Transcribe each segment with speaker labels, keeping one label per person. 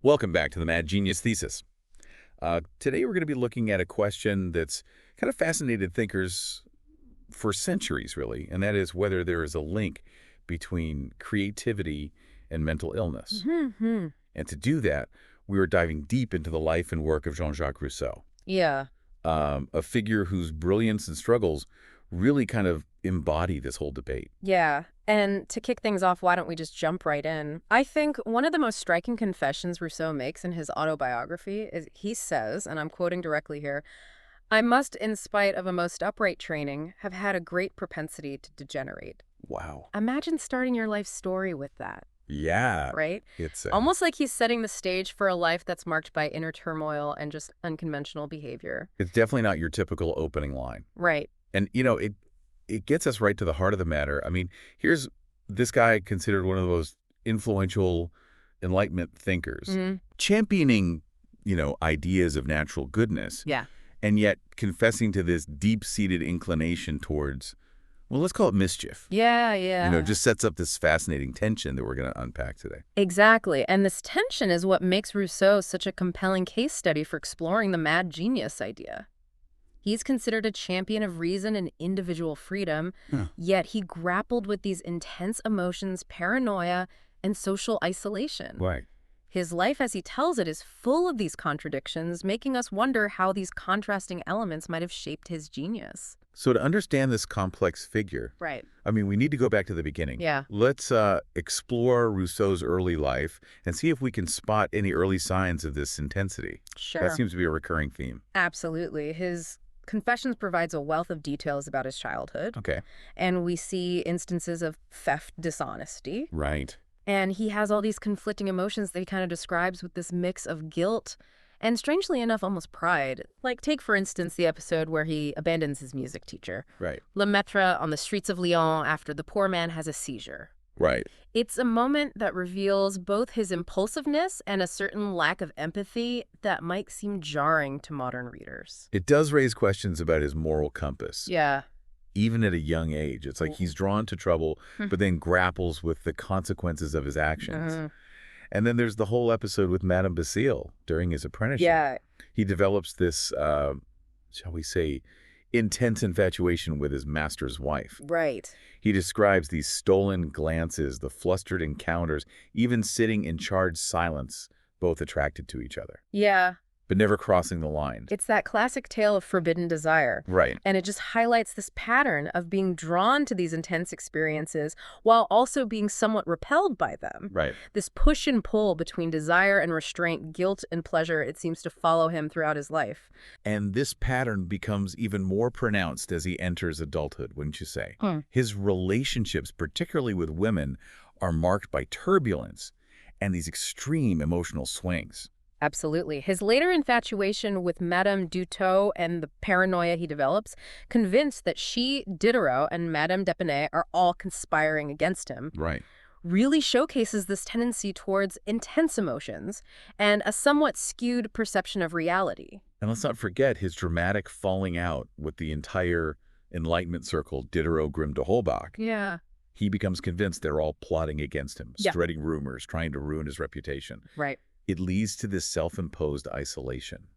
Speaker 1: Welcome back to the Mad Genius Thesis. Today we're going to be looking at a question that's kind of fascinated thinkers for centuries, really, and that is whether there is a link between creativity and mental illness.
Speaker 2: Mm-hmm.
Speaker 1: And to do that, we were diving deep into the life and work of Jean-Jacques Rousseau,
Speaker 2: Yeah.
Speaker 1: a figure whose brilliance and struggles really kind of embody this whole debate.
Speaker 2: Yeah. And to kick things off, why don't we just jump right in? I think one of the most striking confessions Rousseau makes in his autobiography is he says, and I'm quoting directly here, "I must, in spite of a most upright training, have had a great propensity to degenerate."
Speaker 1: Wow.
Speaker 2: Imagine starting your life story with that,
Speaker 1: Yeah.
Speaker 2: right?
Speaker 1: It's
Speaker 2: Almost like he's setting the stage for a life that's marked by inner turmoil and just unconventional behavior.
Speaker 1: it's definitely not your typical opening line.
Speaker 2: Right.
Speaker 1: And, it gets us right to the heart of the matter. I mean, here's this guy considered one of the most influential Enlightenment thinkers, championing, ideas of natural goodness,
Speaker 2: Yeah.
Speaker 1: and yet confessing to this deep-seated inclination towards, well, let's call it mischief.
Speaker 2: Yeah.
Speaker 1: Just sets up this fascinating tension that we're going to unpack today.
Speaker 2: Exactly. And this tension is what makes Rousseau such a compelling case study for exploring the mad genius idea. He's considered a champion of reason and individual freedom, yet he grappled with these intense emotions, paranoia, and social isolation.
Speaker 1: Right.
Speaker 2: His life, as he tells it, is full of these contradictions, making us wonder how these contrasting elements might have shaped his genius.
Speaker 1: So to understand this complex figure,
Speaker 2: Right.
Speaker 1: I mean, we need to go back to the beginning.
Speaker 2: Yeah.
Speaker 1: Let's explore Rousseau's early life and see if we can spot any early signs of this intensity.
Speaker 2: Sure.
Speaker 1: That seems to be a recurring theme.
Speaker 2: Absolutely. His Confessions provides a wealth of details about his childhood.
Speaker 1: Okay.
Speaker 2: And we see instances of theft, dishonesty.
Speaker 1: Right.
Speaker 2: And he has all these conflicting emotions that he kind of describes with this mix of guilt and, strangely enough, almost pride. Like, take, for instance, the episode where he abandons his music teacher,
Speaker 1: Right.
Speaker 2: Lemaitre, on the streets of Lyon after the poor man has a seizure.
Speaker 1: Right.
Speaker 2: It's a moment that reveals both his impulsiveness and a certain lack of empathy that might seem jarring to modern readers.
Speaker 1: It does raise questions about his moral compass.
Speaker 2: Yeah.
Speaker 1: Even at a young age. It's like he's drawn to trouble, but then grapples with the consequences of his actions. And then there's the whole episode with Madame Basile during his apprenticeship.
Speaker 2: Yeah.
Speaker 1: He develops this, shall we say, intense infatuation with his master's wife.
Speaker 2: Right.
Speaker 1: He describes these stolen glances, the flustered encounters, even sitting in charged silence, both attracted to each other,
Speaker 2: Yeah.
Speaker 1: but never crossing the line.
Speaker 2: It's that classic tale of forbidden desire.
Speaker 1: Right.
Speaker 2: And it just highlights this pattern of being drawn to these intense experiences while also being somewhat repelled by them.
Speaker 1: Right.
Speaker 2: This push and pull between desire and restraint, guilt and pleasure, it seems to follow him throughout his life.
Speaker 1: And this pattern becomes even more pronounced as he enters adulthood, wouldn't you say? His relationships, particularly with women, are marked by turbulence and these extreme emotional swings.
Speaker 2: Absolutely. His later infatuation with Madame Dutot and the paranoia he develops, convinced that she, Diderot, and Madame d'Epinay are all conspiring against him,
Speaker 1: Right.
Speaker 2: really showcases this tendency towards intense emotions and a somewhat skewed perception of reality.
Speaker 1: And let's not forget his dramatic falling out with the entire Enlightenment circle, Diderot, Grimm de Holbach.
Speaker 2: Yeah.
Speaker 1: He becomes convinced they're all plotting against him,
Speaker 2: Yeah.
Speaker 1: spreading rumors, trying to ruin his reputation.
Speaker 2: Right.
Speaker 1: It leads to this self-imposed isolation,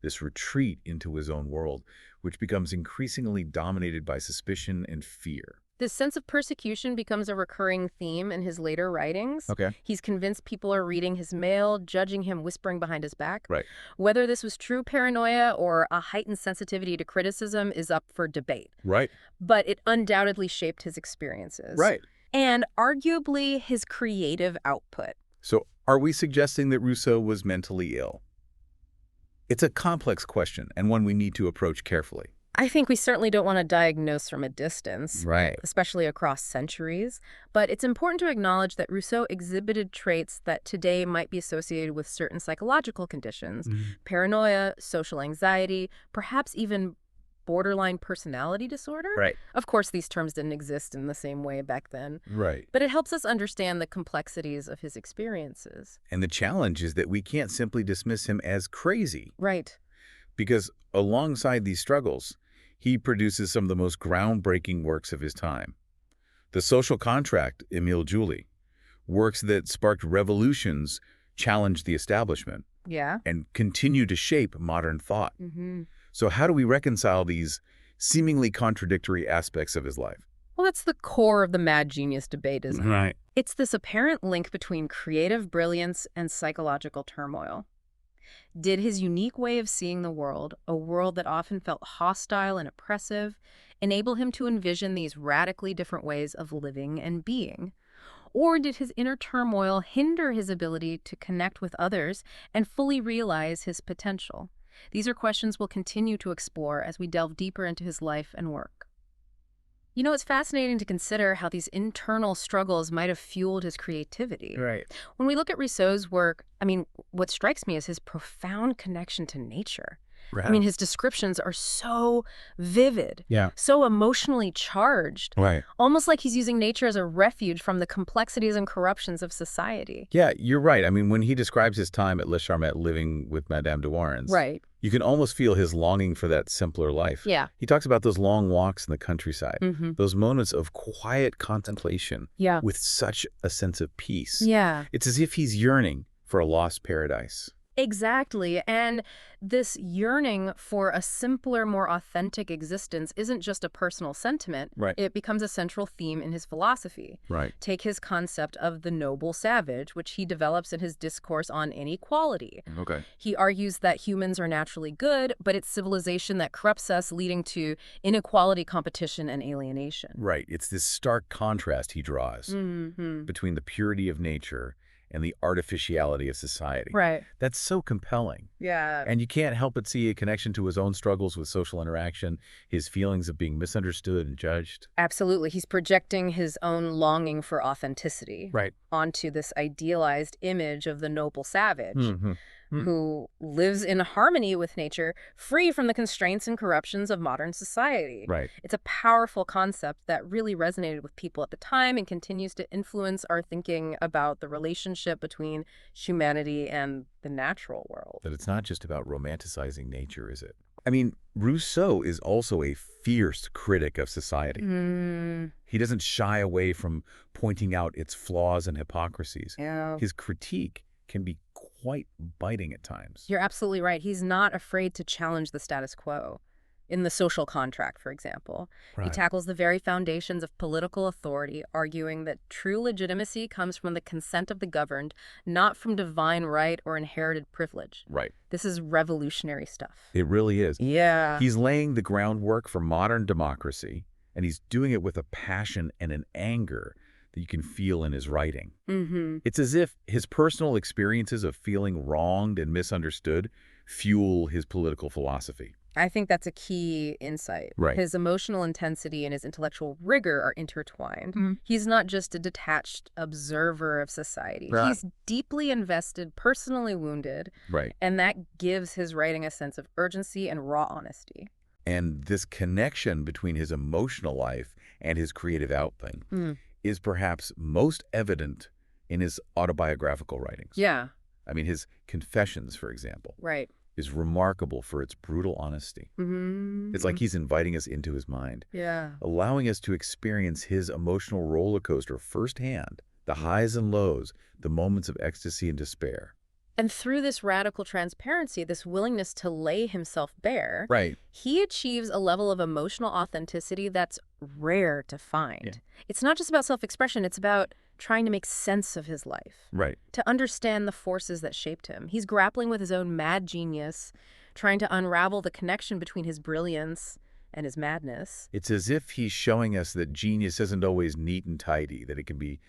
Speaker 1: this retreat into his own world, which becomes increasingly dominated by suspicion and fear.
Speaker 2: This sense of persecution becomes a recurring theme in his later writings.
Speaker 1: Okay.
Speaker 2: He's convinced people are reading his mail, judging him, whispering behind his back.
Speaker 1: Right.
Speaker 2: Whether this was true paranoia or a heightened sensitivity to criticism is up for debate.
Speaker 1: Right.
Speaker 2: But it undoubtedly shaped his experiences.
Speaker 1: Right.
Speaker 2: And arguably his creative output.
Speaker 1: So are we suggesting that Rousseau was mentally ill? It's a complex question and one we need to approach carefully.
Speaker 2: I think we certainly don't want to diagnose from a distance,
Speaker 1: Right.
Speaker 2: especially across centuries. But it's important to acknowledge that Rousseau exhibited traits that today might be associated with certain psychological conditions, paranoia, social anxiety, perhaps even borderline personality disorder.
Speaker 1: Right.
Speaker 2: Of course, these terms didn't exist in the same way back then.
Speaker 1: Right.
Speaker 2: But it helps us understand the complexities of his experiences.
Speaker 1: And the challenge is that we can't simply dismiss him as crazy,
Speaker 2: Right.
Speaker 1: because alongside these struggles, he produces some of the most groundbreaking works of his time. The Social Contract, Émile Jouly, works that sparked revolutions challenged the establishment
Speaker 2: Yeah.
Speaker 1: and continued to shape modern thought.
Speaker 2: Mm-hmm.
Speaker 1: So how do we reconcile these seemingly contradictory aspects of his life?
Speaker 2: Well, that's the core of the mad genius debate, isn't it?
Speaker 1: Right.
Speaker 2: It's this apparent link between creative brilliance and psychological turmoil. Did his unique way of seeing the world, a world that often felt hostile and oppressive, enable him to envision these radically different ways of living and being? Or did his inner turmoil hinder his ability to connect with others and fully realize his potential? These are questions we'll continue to explore as we delve deeper into his life and work. You know, it's fascinating to consider how these internal struggles might have fueled his creativity.
Speaker 1: Right.
Speaker 2: When we look at Rousseau's work, what strikes me is his profound connection to nature.
Speaker 1: Right.
Speaker 2: His descriptions are so vivid,
Speaker 1: Yeah.
Speaker 2: so emotionally charged,
Speaker 1: Right.
Speaker 2: almost like he's using nature as a refuge from the complexities and corruptions of society.
Speaker 1: Yeah, you're right. When he describes his time at Les Charmettes living with Madame de Warens,
Speaker 2: Right.
Speaker 1: you can almost feel his longing for that simpler life.
Speaker 2: Yeah.
Speaker 1: He talks about those long walks in the countryside,
Speaker 2: Mm-hmm.
Speaker 1: those moments of quiet contemplation
Speaker 2: Yeah.
Speaker 1: with such a sense of peace.
Speaker 2: Yeah.
Speaker 1: It's as if he's yearning for a lost paradise.
Speaker 2: Exactly. And this yearning for a simpler, more authentic existence isn't just a personal sentiment.
Speaker 1: Right.
Speaker 2: It becomes a central theme in his philosophy.
Speaker 1: Right.
Speaker 2: Take his concept of the noble savage, which he develops in his discourse on inequality.
Speaker 1: Okay.
Speaker 2: He argues that humans are naturally good, but it's civilization that corrupts us, leading to inequality, competition, and alienation.
Speaker 1: Right. It's this stark contrast he draws
Speaker 2: Mm-hmm.
Speaker 1: between the purity of nature and the artificiality of society.
Speaker 2: Right.
Speaker 1: That's so compelling.
Speaker 2: Yeah.
Speaker 1: And you can't help but see a connection to his own struggles with social interaction, his feelings of being misunderstood and judged.
Speaker 2: Absolutely. He's projecting his own longing for authenticity
Speaker 1: Right.
Speaker 2: onto this idealized image of the noble savage
Speaker 1: Mm-hmm.
Speaker 2: who lives in harmony with nature, free from the constraints and corruptions of modern society.
Speaker 1: Right.
Speaker 2: It's a powerful concept that really resonated with people at the time and continues to influence our thinking about the relationship between humanity and the natural world.
Speaker 1: That it's not just about romanticizing nature, is it? Rousseau is also a fierce critic of society. He doesn't shy away from pointing out its flaws and hypocrisies.
Speaker 2: Yeah.
Speaker 1: His critique can be quite biting at times.
Speaker 2: You're absolutely right. He's not afraid to challenge the status quo. In The Social Contract, for example, he
Speaker 1: Right.
Speaker 2: tackles the very foundations of political authority, arguing that true legitimacy comes from the consent of the governed, not from divine right or inherited privilege.
Speaker 1: Right.
Speaker 2: This is revolutionary stuff.
Speaker 1: It really is.
Speaker 2: Yeah.
Speaker 1: He's laying the groundwork for modern democracy, and he's doing it with a passion and an anger that you can feel in his writing.
Speaker 2: Mm-hmm.
Speaker 1: It's as if his personal experiences of feeling wronged and misunderstood fuel his political philosophy.
Speaker 2: I think that's a key insight.
Speaker 1: Right.
Speaker 2: His emotional intensity and his intellectual rigor are intertwined.
Speaker 1: Mm-hmm.
Speaker 2: He's not just a detached observer of society.
Speaker 1: Right.
Speaker 2: He's deeply invested, personally wounded,
Speaker 1: Right.
Speaker 2: and that gives his writing a sense of urgency and raw honesty.
Speaker 1: And this connection between his emotional life and his creative output is perhaps most evident in his autobiographical writings.
Speaker 2: Yeah.
Speaker 1: His Confessions, for example,
Speaker 2: Right.
Speaker 1: is remarkable for its brutal honesty.
Speaker 2: Mm-hmm.
Speaker 1: It's like he's inviting us into his mind,
Speaker 2: Yeah.
Speaker 1: allowing us to experience his emotional roller coaster firsthand, the highs and lows, the moments of ecstasy and despair.
Speaker 2: And through this radical transparency, this willingness to lay himself bare,
Speaker 1: Right.
Speaker 2: he achieves a level of emotional authenticity that's rare to find.
Speaker 1: Yeah.
Speaker 2: It's not just about self-expression, it's about trying to make sense of his life,
Speaker 1: Right.
Speaker 2: to understand the forces that shaped him. He's grappling with his own mad genius, trying to unravel the connection between his brilliance and his madness.
Speaker 1: It's as if he's showing us that genius isn't always neat and tidy, that it can be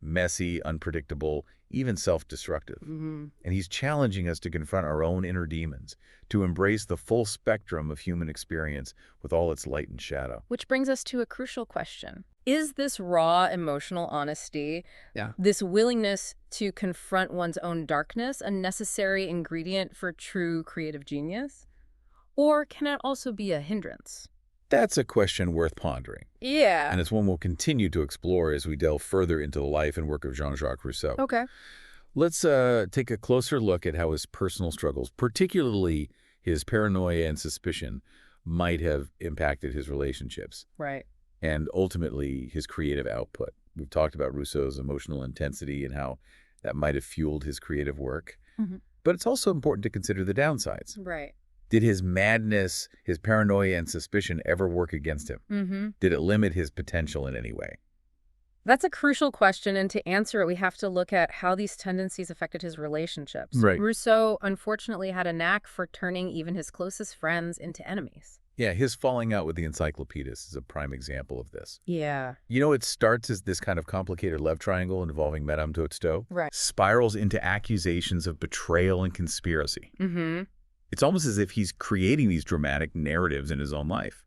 Speaker 1: messy, unpredictable, even self-destructive.
Speaker 2: Mm-hmm.
Speaker 1: And he's challenging us to confront our own inner demons, to embrace the full spectrum of human experience with all its light and shadow.
Speaker 2: Which brings us to a crucial question. Is this raw emotional honesty,
Speaker 1: Yeah.
Speaker 2: this willingness to confront one's own darkness, a necessary ingredient for true creative genius? Or can it also be a hindrance?
Speaker 1: That's a question worth pondering,
Speaker 2: Yeah.
Speaker 1: and it's one we'll continue to explore as we delve further into the life and work of Jean-Jacques Rousseau.
Speaker 2: Okay.
Speaker 1: Let's take a closer look at how his personal struggles, particularly his paranoia and suspicion, might have impacted his relationships
Speaker 2: Right.
Speaker 1: and ultimately his creative output. We've talked about Rousseau's emotional intensity and how that might have fueled his creative work.
Speaker 2: Mm-hmm.
Speaker 1: But it's also important to consider the downsides.
Speaker 2: Right.
Speaker 1: Did his madness, his paranoia and suspicion ever work against him?
Speaker 2: Mm-hmm.
Speaker 1: Did it limit his potential in any way?
Speaker 2: That's a crucial question, and to answer it, we have to look at how these tendencies affected his relationships.
Speaker 1: Right.
Speaker 2: Rousseau, unfortunately, had a knack for turning even his closest friends into enemies.
Speaker 1: Yeah, his falling out with the encyclopedist is a prime example of this.
Speaker 2: Yeah.
Speaker 1: You know, it starts as this kind of complicated love triangle involving Madame Totsteau.
Speaker 2: Right.
Speaker 1: Spirals into accusations of betrayal and conspiracy.
Speaker 2: Mm-hmm.
Speaker 1: It's almost as if he's creating these dramatic narratives in his own life.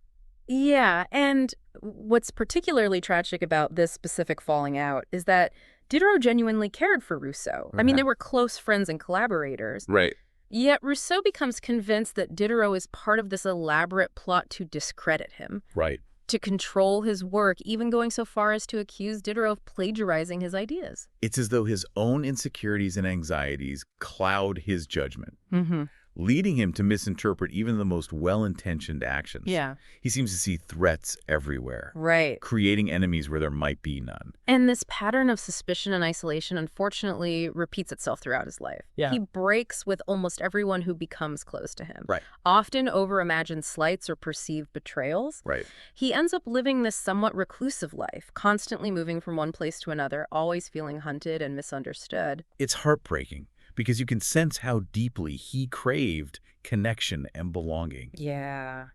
Speaker 2: Yeah, and what's particularly tragic about this specific falling out is that Diderot genuinely cared for Rousseau. I mean, they were close friends and collaborators.
Speaker 1: Right.
Speaker 2: Yet Rousseau becomes convinced that Diderot is part of this elaborate plot to discredit him,
Speaker 1: Right.
Speaker 2: to control his work, even going so far as to accuse Diderot of plagiarizing his ideas.
Speaker 1: It's as though his own insecurities and anxieties cloud his judgment,
Speaker 2: Mm-hmm.
Speaker 1: leading him to misinterpret even the most well-intentioned actions.
Speaker 2: Yeah.
Speaker 1: He seems to see threats everywhere,
Speaker 2: Right.
Speaker 1: creating enemies where there might be none.
Speaker 2: And this pattern of suspicion and isolation, unfortunately, repeats itself throughout his life.
Speaker 1: Yeah.
Speaker 2: He breaks with almost everyone who becomes close to him.
Speaker 1: Right.
Speaker 2: Often over imagined slights or perceived betrayals.
Speaker 1: Right.
Speaker 2: He ends up living this somewhat reclusive life, constantly moving from one place to another, always feeling hunted and misunderstood.
Speaker 1: It's heartbreaking because you can sense how deeply he craved connection and belonging.
Speaker 2: Yeah.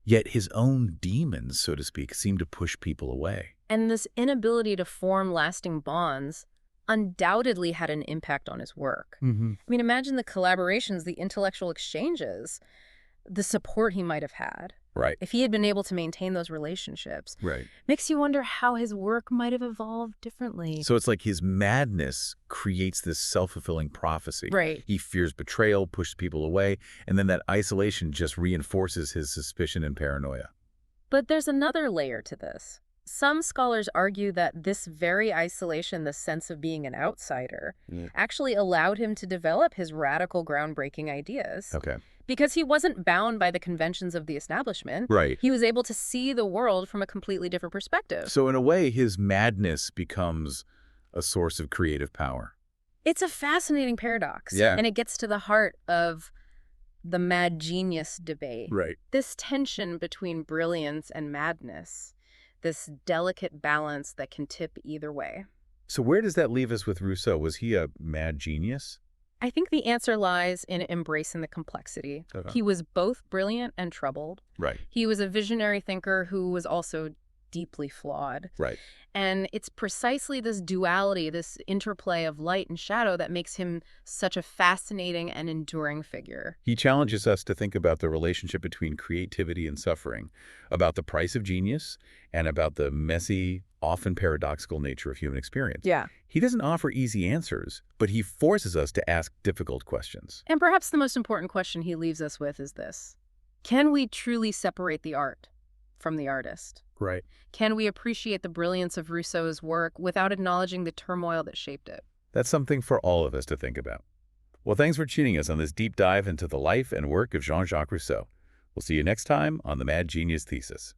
Speaker 1: Yet his own demons, so to speak, seem to push people away.
Speaker 2: And this inability to form lasting bonds undoubtedly had an impact on his work.
Speaker 1: Mm-hmm.
Speaker 2: I mean, imagine the collaborations, the intellectual exchanges, the support he might have had.
Speaker 1: Right.
Speaker 2: If he had been able to maintain those relationships.
Speaker 1: Right.
Speaker 2: Makes you wonder how his work might have evolved differently.
Speaker 1: So it's like his madness creates this self-fulfilling prophecy.
Speaker 2: Right.
Speaker 1: He fears betrayal, pushes people away, and then that isolation just reinforces his suspicion and paranoia.
Speaker 2: But there's another layer to this. Some scholars argue that this very isolation, the sense of being an outsider, actually allowed him to develop his radical, groundbreaking ideas.
Speaker 1: Okay.
Speaker 2: Because he wasn't bound by the conventions of the establishment.
Speaker 1: Right.
Speaker 2: He was able to see the world from a completely different perspective.
Speaker 1: So in a way, his madness becomes a source of creative power.
Speaker 2: It's a fascinating paradox.
Speaker 1: Yeah.
Speaker 2: And it gets to the heart of the mad genius debate.
Speaker 1: Right.
Speaker 2: This tension between brilliance and madness, this delicate balance that can tip either way.
Speaker 1: So where does that leave us with Rousseau? Was he a mad genius?
Speaker 2: I think the answer lies in embracing the complexity.
Speaker 1: Okay.
Speaker 2: He was both brilliant and troubled.
Speaker 1: Right.
Speaker 2: He was a visionary thinker who was also deeply flawed.
Speaker 1: Right.
Speaker 2: And it's precisely this duality, this interplay of light and shadow that makes him such a fascinating and enduring figure.
Speaker 1: He challenges us to think about the relationship between creativity and suffering, about the price of genius, and about the messy, often paradoxical nature of human experience.
Speaker 2: Yeah.
Speaker 1: He doesn't offer easy answers, but he forces us to ask difficult questions.
Speaker 2: And perhaps the most important question he leaves us with is this. Can we truly separate the art from the artist?
Speaker 1: Right.
Speaker 2: Can we appreciate the brilliance of Rousseau's work without acknowledging the turmoil that shaped it?
Speaker 1: That's something for all of us to think about. Well, thanks for tuning us on this deep dive into the life and work of Jean-Jacques Rousseau. We'll see you next time on the Mad Genius Thesis.